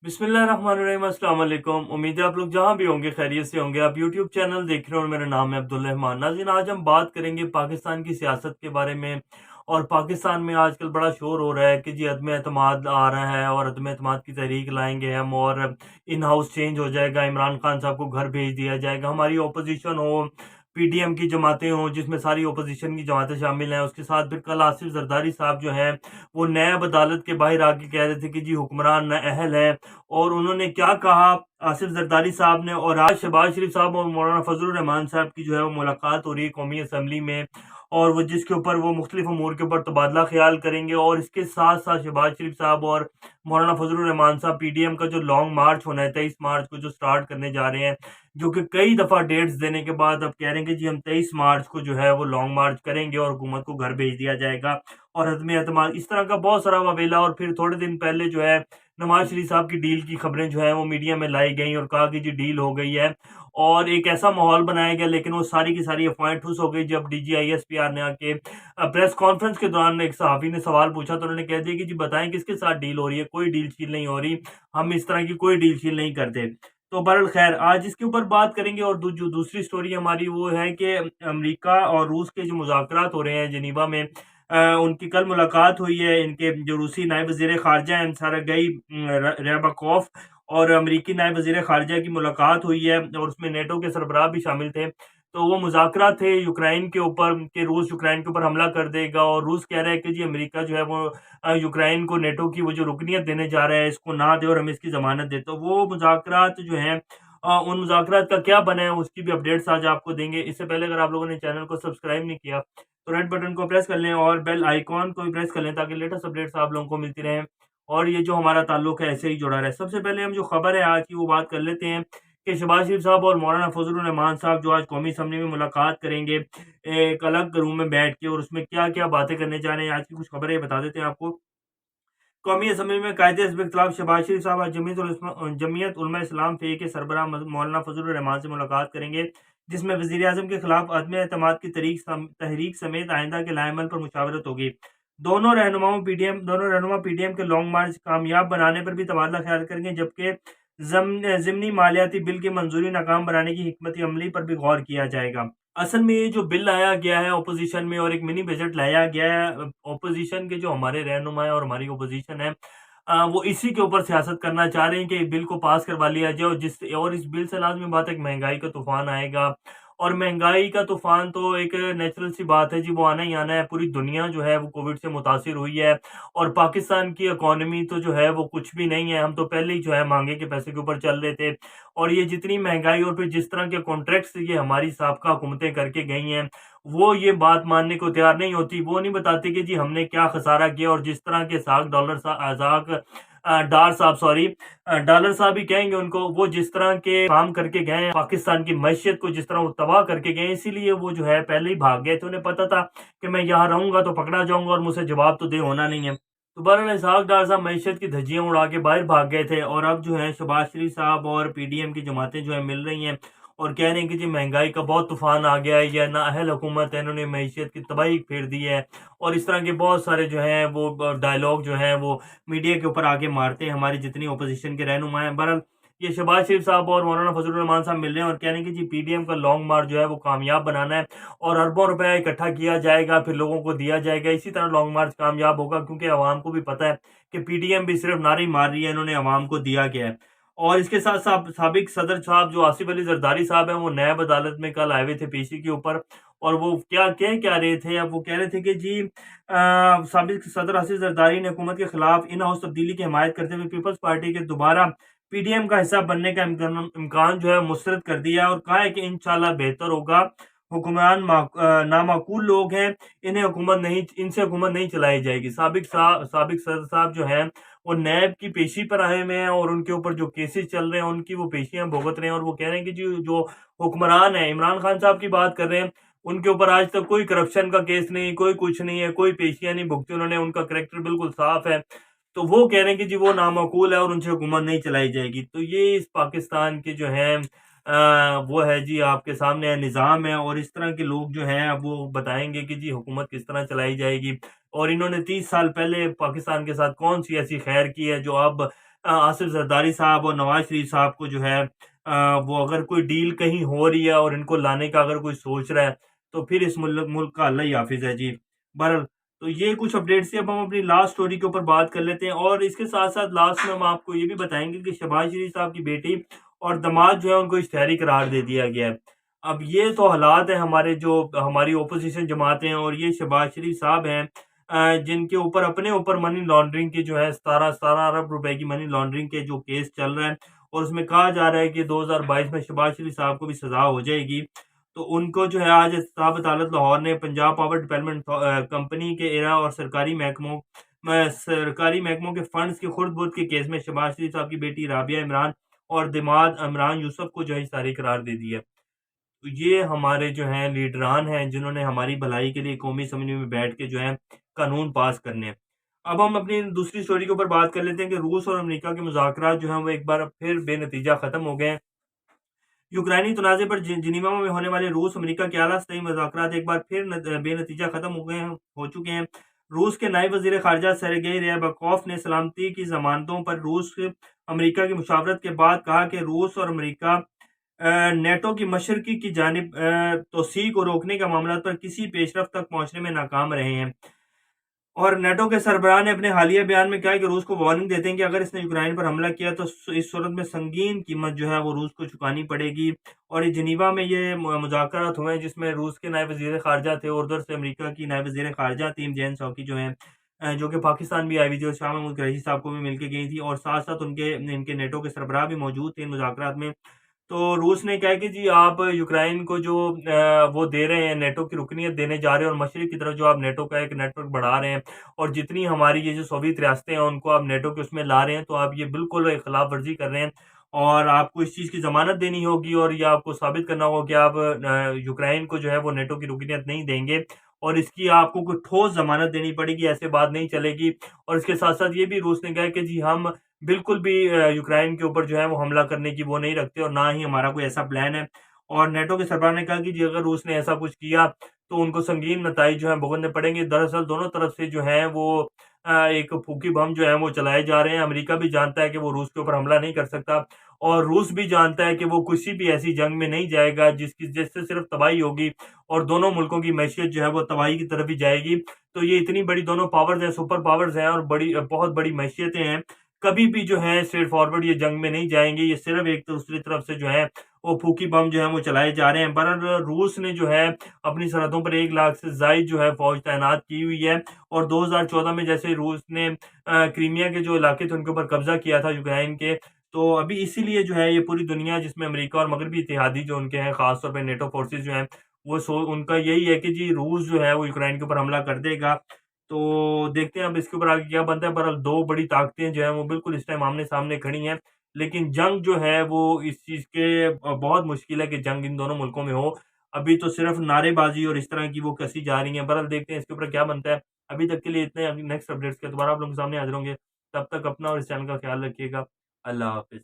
बिस्मिल्लाहिर्रहमानिर्रहीम, अस्सलाम वालेकुम। उम्मीद है आप लोग जहाँ भी होंगे खैरियत से होंगे। आप यूट्यूब चैनल देख रहे हो और मेरा नाम है अब्दुल रहमान। नाज़रीन, आज हम बात करेंगे पाकिस्तान की सियासत के बारे में। और पाकिस्तान में आजकल बड़ा शोर हो रहा है कि जी अदम एतमाद आ रहा है और अदम एतमाद की तहरीक लाएंगे हम, और इन हाउस चेंज हो जाएगा, इमरान खान साहब को घर भेज दिया जाएगा, हमारी ओपोजिशन हो, पीडीएम की जमातें हों जिसमें सारी ओपोजिशन की जमातें शामिल हैं। उसके साथ फिर कल आसिफ जरदारी साहब जो हैं वो नैब अदालत के बाहर आके कह रहे थे कि जी हुक्मरान नाअहल है। और उन्होंने क्या कहा आसिफ जरदारी साहब ने, और आज शहबाज शरीफ साहब और मौलाना फजलुर रहमान साहब की जो है वो मुलाकात हो रही है कौमी असम्बली में, और वो जिसके ऊपर वो मुख्तलिफ अमूर के ऊपर तबादला ख्याल करेंगे। और इसके साथ साथ शहबाज शरीफ साहब और मौलाना फजलुर रहमान साहब पीडीएम का जो लॉन्ग मार्च होना है 23 मार्च को जो स्टार्ट करने जा रहे हैं, जो कि कई दफ़ा डेट्स देने के बाद अब कह रहे हैं कि जी हम 23 मार्च को जो है वो लॉन्ग मार्च करेंगे और हुकूमत को घर भेज दिया जाएगा और हदम एतमाद, इस तरह का बहुत सारा वावेला। और फिर थोड़े दिन पहले जो है नवाज शरीफ साहब की डील की खबरें जो है वो मीडिया में लाई गई और कहा कि जी डील हो गई है, और एक ऐसा माहौल बनाया गया। लेकिन वो सारी की सारी अफवाहें ठुस हो गई जब डीजीआईएसपीआर ने आके प्रेस कॉन्फ्रेंस के दौरान एक सहाफ़ी ने सवाल पूछा तो उन्होंने कह दिया कि जी बताएं किसके साथ डील हो रही है, कोई डील शील नहीं हो रही, हम इस तरह की कोई डील शील नहीं करते। तो बहरहाल खैर आज इसके ऊपर बात करेंगे। और जो दूसरी स्टोरी हमारी वो है कि अमेरिका और रूस के जो मुज़ाकरात हो रहे हैं जिनीवा में, उनकी कल मुलाकात हुई है। इनके जो रूसी नायब वज़ीर ख़ारजा हैं सरगेई ryabkov और अमेरिकी नायब वज़ीर ख़ारजा की मुलाकात हुई है, और उसमें नेटो के सरबराह भी शामिल थे। तो वो मुज़ाकरात थे यूक्रेन के ऊपर कि रूस यूक्रेन के ऊपर हमला कर देगा, और रूस कह रहा है कि जी अमेरिका जो है वो यूक्रेन को नेटो की वो जो रुकनियत देने जा रहा है इसको ना दे और हमें इसकी ज़मानत दे। तो वो मुज़ाकरात जो हैं उन मुज़ाकरात का क्या बना है उसकी भी अपडेट्स आज आपको देंगे। इससे पहले अगर आप लोगों ने चैनल को सब्सक्राइब नहीं किया तो रेड बटन को प्रेस कर लें और बेल आइकॉन को भी प्रेस कर लें ताकि लेटेस्ट अपडेट्स आप लोगों को मिलती रहें और ये जो हमारा ताल्लुक है ऐसे ही जुड़ा रहे। सबसे पहले हम जो खबर है आज की वो बात कर लेते हैं कि शहबाज शरीफ साहब और मौलाना फजलुर रहमान साहब जो आज कौमी असम्बली में मुलाकात करेंगे एक अलग रूम में बैठ के, और उसमें क्या क्या बातें करने जा रहे हैं आज की कुछ खबरें बता देते हैं आपको। कौमी असम्बली में कायदे हिज़्ब इख्तिलाफ शहबाज शरीफ साहब आज जमीयत उलमा इस्लाम फ़े के सरबराह मौलाना फजलुर रहमान से मुलाकात करेंगे, जिसमें वज़ीर आज़म के खिलाफ अदम एतमाद की तहरीक समेत आइंदा के लाएमल पर मुशावरत होगी। दोनों रहनुमा पीडीएम के लॉन्ग मार्च कामयाब बनाने पर भी तबादला ख्याल करेंगे, जबकि ज़िमनी मालियाती बिल की मंजूरी नाकाम बनाने की हिकमत अमली पर भी गौर किया जाएगा। असल में ये जो बिल लाया गया है ओपोजिशन में और एक मिनी बजट लाया गया है, ओपोजिशन के जो हमारे रहनुमा है और हमारी ओपोजिशन है वो इसी के ऊपर सियासत करना चाह रहे हैं कि बिल को पास करवा लिया जाए, और इस बिल से लाजमी बात है कि महंगाई का तूफान आएगा। और महंगाई का तूफान तो एक नेचुरल सी बात है जी, वो आना ही आना है। पूरी दुनिया जो है वो कोविड से मुतासिर हुई है, और पाकिस्तान की इकॉनमी तो जो है वो कुछ भी नहीं है। हम तो पहले ही जो है महंगे के पैसे के ऊपर चल रहे थे, और ये जितनी महंगाई और फिर जिस तरह के कॉन्ट्रैक्ट्स ये हमारी साबका हुकूमतें करके गई हैं, वो ये बात मानने को तैयार नहीं होती। वो नहीं बताती कि जी हमने क्या खसारा किया, और जिस तरह के डॉलर साहब ही कहेंगे उनको, वो जिस तरह के काम करके गए हैं पाकिस्तान की मैशियत को जिस तरह वो तबाह करके गए, इसीलिए वो जो है पहले ही भाग गए थे। उन्हें पता था कि मैं यहाँ रहूंगा तो पकड़ा जाऊंगा और मुझसे जवाब तो दे होना नहीं है। तो बहरहाल इसहाक डार साहब मैशियत की धज्जियां उड़ा के बाहर भाग गए थे, और अब जो है शहबाज शरीफ साहब और पीडीएम की जमातें जो है मिल रही हैं और कह रहे हैं कि जी महंगाई का बहुत तूफान आ गया है, या नाअहल हुकूमत है, इन्होंने मैशियत की तबाही फेर दी है। और इस तरह के बहुत सारे जो हैं वो डायलॉग जो हैं वो मीडिया के ऊपर आके मारते हैं हमारी जितनी ओपोजिशन के रहनुमा हैं। बहरहाल ये शहबाज शरीफ साहब और मौलाना फजलुर रहमान साहब मिल रहे हैं और कह रहे हैं कि जी पीडीएम का लॉन्ग मार्च जो है वो कामयाब बनाना है और अरबों रुपया इकट्ठा किया जाएगा, फिर लोगों को दिया जाएगा। इसी तरह लॉन्ग मार्च कामयाब होगा, क्योंकि अवाम को भी पता है कि पीडीएम भी सिर्फ नारे ही मार रही है, इन्होंने अवाम को दिया क्या है। और इसके साथ साथ साबिक सदर साहब जो आसिफ अली जरदारी साहब हैं वो नैब अदालत में कल आए हुए थे पेशी के ऊपर, और वो क्या रहे थे। अब वो कह रहे थे कि जी साबिक सदर आसिफ जरदारी ने हुकूमत के खिलाफ इन हाउस तब्दीली की हिमायत करते हुए पीपल्स पार्टी के दोबारा पीडीएम का हिस्सा बनने का इम्कान जो है मुस्तरद कर दिया है, और कहा है कि इंशाल्लाह बेहतर होगा। हुक्मरान नामाकूल लोग हैं, इनसे हुकूमत नहीं चलाई जाएगी। साबिक सदर साहब जो हैं वो नैब की पेशी पर आए हुए हैं, और उनके ऊपर जो केसेस चल रहे हैं उनकी वो पेशियां भुगत रहे हैं, और वो कह रहे हैं कि जो हुक्मरान है इमरान खान साहब की बात कर रहे हैं, उनके ऊपर आज तक कोई करप्शन का केस नहीं, कोई कुछ नहीं है, कोई पेशियां नहीं भुगती उन्होंने, उनका करेक्टर बिल्कुल साफ है। तो वो कह रहे हैं कि जी वो नामाकूल है और उनसे हुकूमत नहीं चलाई जाएगी। तो ये इस पाकिस्तान के जो है वो है जी आपके सामने निज़ाम है, और इस तरह के लोग जो हैं अब वो बताएंगे कि जी हुकूमत किस तरह चलाई जाएगी। और इन्होंने 30 साल पहले पाकिस्तान के साथ कौन सी ऐसी खैर की है जो अब आसिफ जरदारी साहब और नवाज शरीफ साहब को जो है वो अगर कोई डील कहीं हो रही है और इनको लाने का अगर कोई सोच रहा है, तो फिर इस मुल्क का अल्लाह ही हाफ़िज़ है जी। बहरहाल, तो ये कुछ अपडेट्स थी। अब हम अपनी लास्ट स्टोरी के ऊपर बात कर लेते हैं, और इसके साथ-साथ लास्ट में हम आपको ये भी बताएँगे कि शहबाज शरीफ साहब की बेटी और दामाद जो है उनको इश्तिहारी करार दे दिया गया है। अब ये तो हालात हैं हमारे, जो हमारी ऑपोज़िशन जमातें हैं और ये शहबाज शरीफ साहब हैं जिनके ऊपर अपने ऊपर मनी लॉन्ड्रिंग की जो है 17 अरब रुपए की मनी लॉन्ड्रिंग के जो केस चल रहा है, और उसमें कहा जा रहा है कि 2022 में शहबाज शरीफ साहब को भी सज़ा हो जाएगी। तो उनको जो है आज एहतसाब अदालत लाहौर ने पंजाब पावर डेवलपमेंट कंपनी के एरा और सरकारी महकमों के फंड्स के खुर्द-बुर्द के केस में शहबाज शरीफ साहब की बेटी राबिया इमरान और दामाद इमरान यूसुफ को जो है इश्तिहारी करार दे दिया है। तो ये हमारे जो हैं लीडरान हैं जिन्होंने हमारी भलाई के लिए कौमी असम्बली में बैठ के जो है कानून पास करने हैं। अब हम अपनी दूसरी स्टोरी के ऊपर बात कर लेते हैं कि रूस और अमेरिका के मुज़ाकरात जो हैं वो एक बार फिर बेनतीजा ख़त्म हो गए हैं। यूक्रेनी तनाज़े पर जिनीवा में होने वाले रूस-अमेरिका के आला सतही मुज़ाकरात एक बार फिर बेनतीजा ख़त्म हो चुके हैं। रूस के नायब वज़ीर ख़ारिजा सेर्गेई ryabkov ने सलामती की ज़मानतों पर रूस-अमेरिका की मुशावरत के बाद कहा कि रूस और अमेरिका नेटो की मशरक़ी की जानिब तोसीक़ को रोकने के मामलात पर किसी पेशरफ़्त तक पहुँचने में नाकाम रहे हैं। और नेटो के सरबराह ने अपने हालिया बयान में कहा है कि रूस को वार्निंग देते हैं कि अगर इसने यूक्रेन पर हमला किया तो इस सूरत में संगीन कीमत जो है वो रूस को चुकानी पड़ेगी। और ये जिनीवा में ये मुज़ाकरात हुए हैं जिसमें रूस के नायब वज़ीर ख़ारिजा थे, और उधर से अमेरिका की नायब वज़ीर ख़ारिजा थी जेन सॉकी जो हैं जो कि पाकिस्तान भी आई हुई थी और शाह महमूद कुरैशी साहब को भी मिल के गई थी, और साथ-साथ इनके नेटो के सरबराह भी मौजूद थे इन मुज़ाकरात में। तो रूस ने कहा है कि जी आप यूक्रेन को जो वो दे रहे हैं, नेटो की रुकनीत देने जा रहे हैं, और मशरिक की तरफ जो आप नेटो का एक नेटवर्क बढ़ा रहे हैं, और जितनी हमारी ये जो सोवियत रियासतें हैं उनको आप नेटो के उसमें ला रहे हैं, तो आप ये बिल्कुल खिलाफ वर्जी कर रहे हैं, और आपको इस चीज़ की ज़मानत देनी होगी, और ये आपको साबित करना होगा कि आप यूक्रेन को जो है वो नेटो की रुकनीत नहीं देंगे, और इसकी आपको कोई ठोस ज़मानत देनी पड़ेगी, ऐसे बात नहीं चलेगी। और इसके साथ-साथ ये भी रूस ने कहा है कि जी हम बिल्कुल भी यूक्रेन के ऊपर जो है वो हमला करने की वो नहीं रखते, और ना ही हमारा कोई ऐसा प्लान है। और नेटो के सरबराह ने कहा कि जी अगर रूस ने ऐसा कुछ किया तो उनको संगीन नताइज जो है भुगतने पड़ेंगे। दरअसल दोनों तरफ से जो है वो एक फूकी बम जो है वो चलाए जा रहे हैं। अमेरिका भी जानता है कि वो रूस के ऊपर हमला नहीं कर सकता, और रूस भी जानता है कि वो किसी भी ऐसी जंग में नहीं जाएगा जिससे सिर्फ तबाही होगी, और दोनों मुल्कों की मैशियत जो है वो तबाही की तरफ ही जाएगी। तो ये इतनी बड़ी दोनों पावर्स हैं, सुपर पावर्स हैं, और बहुत बड़ी मैशियतें हैं। कभी भी जो है स्ट्रेट फॉरवर्ड ये जंग में नहीं जाएँगे, ये सिर्फ़ एक दूसरी तरफ से जो है वो फूकी बम जो है वो चलाए जा रहे हैं। बहरहाल रूस ने जो है अपनी सरहदों पर 1 लाख से ज़ायद जो है फ़ौज तैनात की हुई है, और 2014 में जैसे रूस ने क्रीमिया के जो इलाके थे उनके ऊपर कब्ज़ा किया था यूक्रेन के, तो अभी इसीलिए जो है ये पूरी दुनिया, जिसमें अमेरिका और मगरबी इत्तेहादी जो उनके हैं, ख़ास तौर पे नेटो फ़ोर्सेस जो हैं, वो उनका यही है कि जी रूस जो है वो यूक्रेन के ऊपर हमला कर देगा। तो देखते हैं अब इसके ऊपर आगे क्या बनता है। बहरहाल 2 बड़ी ताकतें जो हैं वो बिल्कुल इस टाइम आमने-सामने खड़ी हैं। लेकिन जंग जो है वो इस चीज़ के बहुत मुश्किल है कि जंग इन दोनों मुल्कों में हो। अभी तो सिर्फ़ नारेबाज़ी और इस तरह की वो कसी जा रही हैं। बहरहाल देखते हैं इसके ऊपर क्या बनता है। अभी तक के लिए इतना ही। नेक्स्ट अपडेट्स के दोबारा आप लोगों के सामने हाज़िर होंगे। तब तक अपना और इस चैनल का ख़्याल रखिएगा। अल्लाह हाफ़िज़।